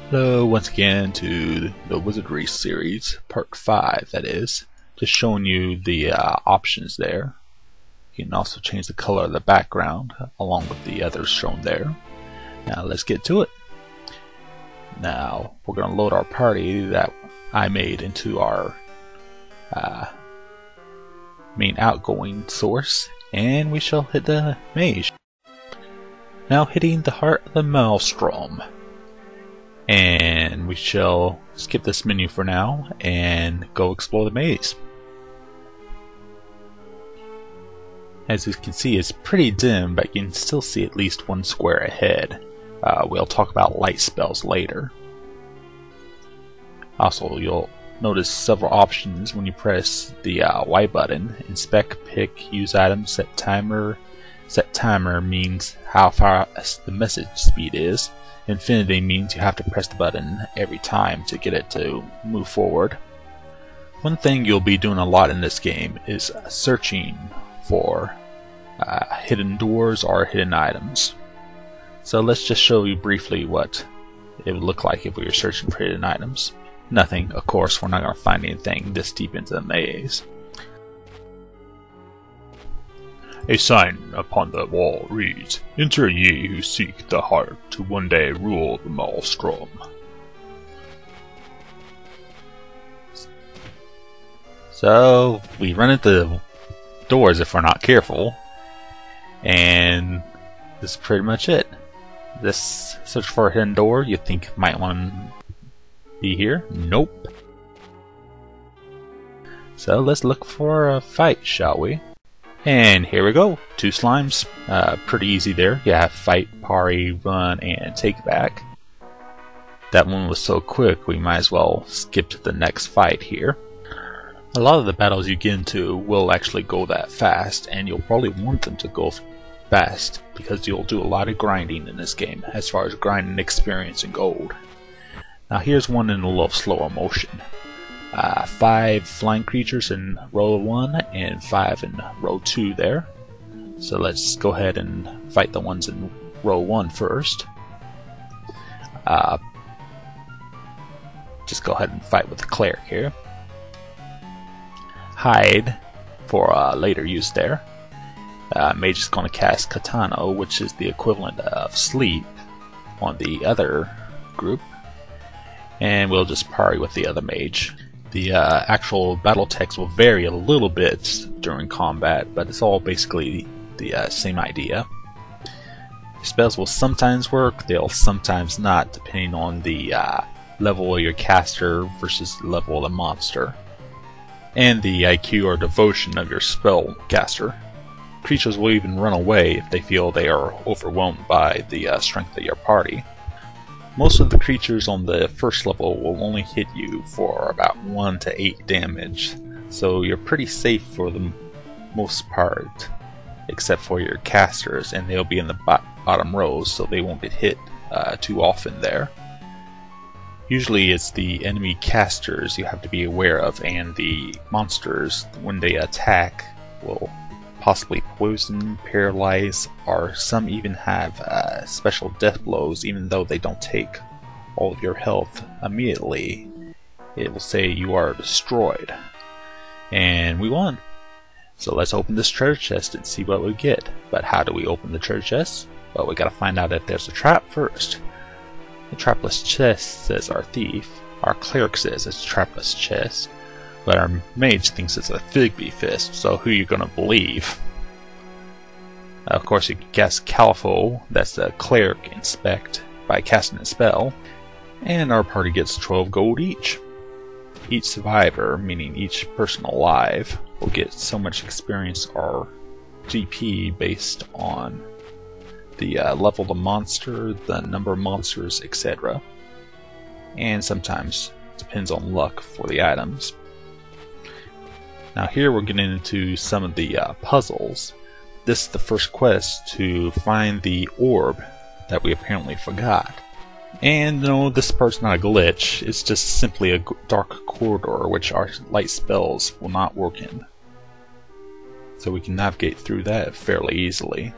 Hello once again to the Wizardry series, part 5 that is. Just showing you the options there. You can also change the color of the background along with the others shown there. Now let's get to it. Now we're going to load our party that I made into our main outgoing source, and we shall hit the mage. Now hitting the heart of the maelstrom. And we shall skip this menu for now and go explore the maze. As you can see, it's pretty dim, but you can still see at least one square ahead. We'll talk about light spells later. Also, you'll notice several options when you press the Y button. Inspect, pick, use items, set timer. Set timer means how fast the message speed is. Infinity means you have to press the button every time to get it to move forward. One thing you'll be doing a lot in this game is searching for hidden doors or hidden items. So let's just show you briefly what it would look like if we were searching for hidden items. Nothing, of course, we're not going to find anything this deep into the maze. A sign upon the wall reads, "Enter ye who seek the heart to one day rule the maelstrom." So we run into doors if we're not careful, and this is pretty much it. This search for a hidden door you think might want to be here? Nope. So let's look for a fight, shall we? And here we go, 2 slimes, pretty easy there. You have fight, parry, run, and take back. That one was so quick we might as well skip to the next fight here. A lot of the battles you get into will actually go that fast, and you'll probably want them to go fast because you'll do a lot of grinding in this game as far as grinding experience and gold. Now here's one in a little slower motion. 5 flying creatures in row 1 and 5 in row 2 there. So let's go ahead and fight the ones in row 1 first. Just go ahead and fight with the cleric here. Hide for later use there. Mage is going to cast Katana, which is the equivalent of sleep, on the other group. And we'll just parry with the other mage. The actual battle text will vary a little bit during combat, but it's all basically the same idea. Spells will sometimes work, they'll sometimes not, depending on the level of your caster versus the level of the monster, and the IQ or devotion of your spell caster. Creatures will even run away if they feel they are overwhelmed by the strength of your party. Most of the creatures on the first level will only hit you for about 1 to 8 damage, so you're pretty safe for the most part, except for your casters, and they'll be in the bottom rows, so they won't get hit too often there. Usually it's the enemy casters you have to be aware of, and the monsters, when they attack, will possibly poison, paralyze, or some even have special death blows. Even though they don't take all of your health immediately, it will say you are destroyed. And we won. So let's open this treasure chest and see what we get. But how do we open the treasure chest? Well, we gotta find out if there's a trap first. The trapless chest says our thief. Our cleric says it's a trapless chest. But our mage thinks it's a Figby fist, so who are you gonna believe? Of course, you can cast Califo, that's the cleric inspect, by casting a spell, and our party gets 12 gold each. Each survivor, meaning each person alive, will get so much experience or GP based on the level of the monster, the number of monsters, etc. And sometimes depends on luck for the items. Now here we're getting into some of the puzzles. This is the first quest to find the orb that we apparently forgot. And no, this part's not a glitch, it's just simply a dark corridor which our light spells will not work in. So we can navigate through that fairly easily.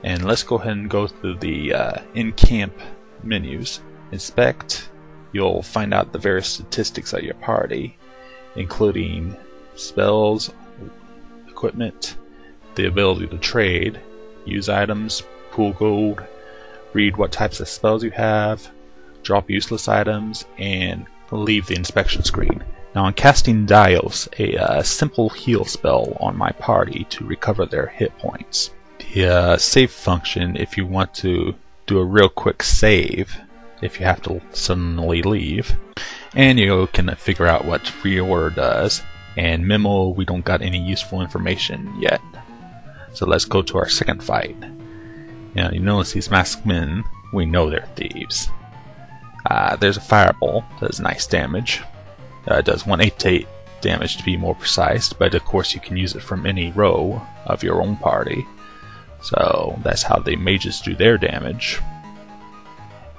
And let's go ahead and go through the in-camp menus. inspect, you'll find out the various statistics of your party, including spells, equipment, the ability to trade, use items, pool gold, read what types of spells you have, drop useless items, and leave the inspection screen. Now I'm casting Dios, a simple heal spell on my party to recover their hit points. The save function, if you want to do a real quick save, if you have to suddenly leave, and you can figure out what reorder does. And memo, we don't got any useful information yet. So let's go to our second fight. Now you notice these masked men, we know they're thieves. There's a fireball, does nice damage. It does 1/8 damage to be more precise, but of course you can use it from any row of your own party. So that's how the mages do their damage.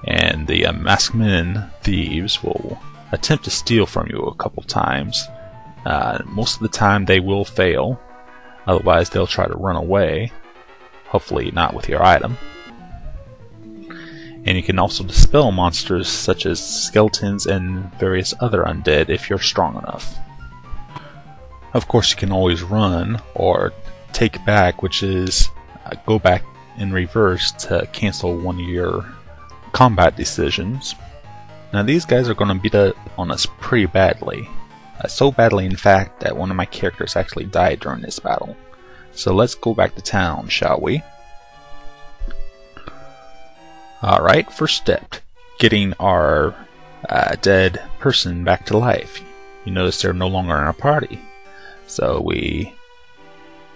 And the masked men thieves will attempt to steal from you a couple times. Most of the time they will fail, otherwise they'll try to run away, hopefully not with your item. And you can also dispel monsters such as skeletons and various other undead if you're strong enough. Of course you can always run or take back, which is go back in reverse to cancel one of your combat decisions. Now these guys are going to beat up on us pretty badly. So badly in fact that one of my characters actually died during this battle. So let's go back to town, shall we? Alright, first step, getting our dead person back to life. You notice they're no longer in our party. So we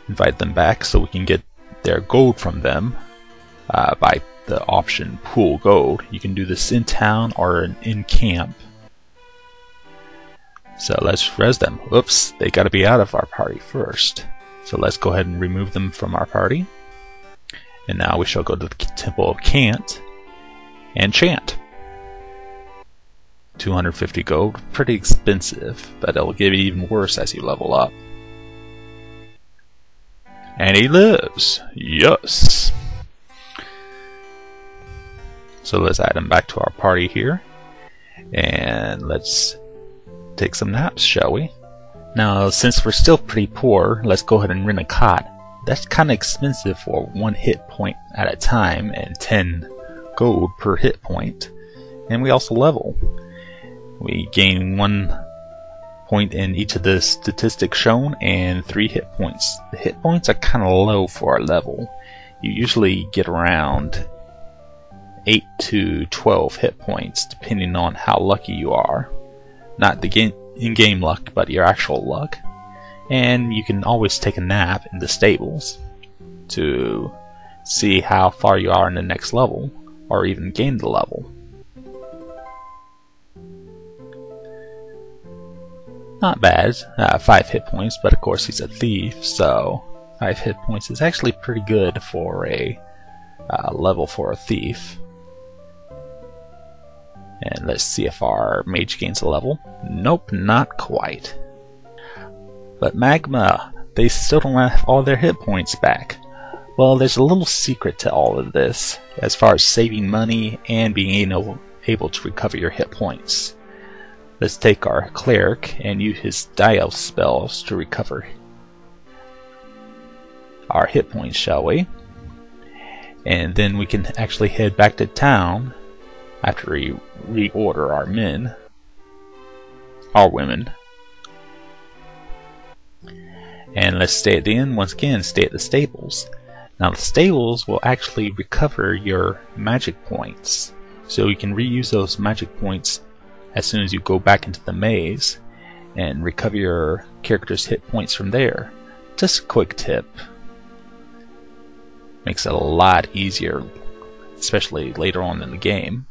invite them back so we can get their gold from them by the option pool gold. You can do this in town or in camp. So let's res them. Oops, they gotta be out of our party first. So let's go ahead and remove them from our party. And now we shall go to the Temple of Cant and chant. 250 gold, pretty expensive, but it'll get even worse as you level up. And he lives! Yes! So let's add him back to our party here. And let's take some naps, shall we? Now, since we're still pretty poor, let's go ahead and rent a cot. That's kinda expensive for 1 hit point at a time and 10 gold per hit point. And we also level. We gain 1 point in each of the statistics shown and 3 hit points. The hit points are kinda low for our level. You usually get around 8 to 12 hit points depending on how lucky you are. Not the in-game luck, but your actual luck. And you can always take a nap in the stables to see how far you are in the next level, or even gain the level. Not bad, 5 hit points, but of course he's a thief, so 5 hit points is actually pretty good for a level for a thief. And let's see if our mage gains a level. Nope, not quite. But Magma, they still don't have all their hit points back. Well, there's a little secret to all of this, as far as saving money and being able to recover your hit points. Let's take our cleric and use his Dios spells to recover our hit points, shall we? And then we can actually head back to town after we reorder our men, our women. And let's stay at the inn once again, stay at the stables. Now the stables will actually recover your magic points, so you can reuse those magic points as soon as you go back into the maze and recover your character's hit points from there. Just a quick tip. Makes it a lot easier, especially later on in the game.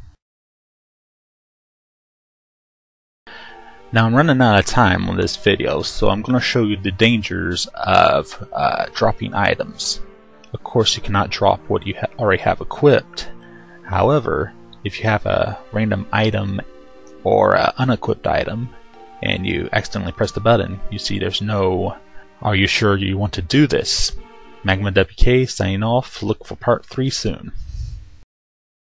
Now I'm running out of time on this video, so I'm going to show you the dangers of dropping items. Of course you cannot drop what you already have equipped. However, if you have a random item or an unequipped item and you accidentally press the button, you see there's no "Are you sure you want to do this?" MagmaWK signing off. Look for part 3 soon.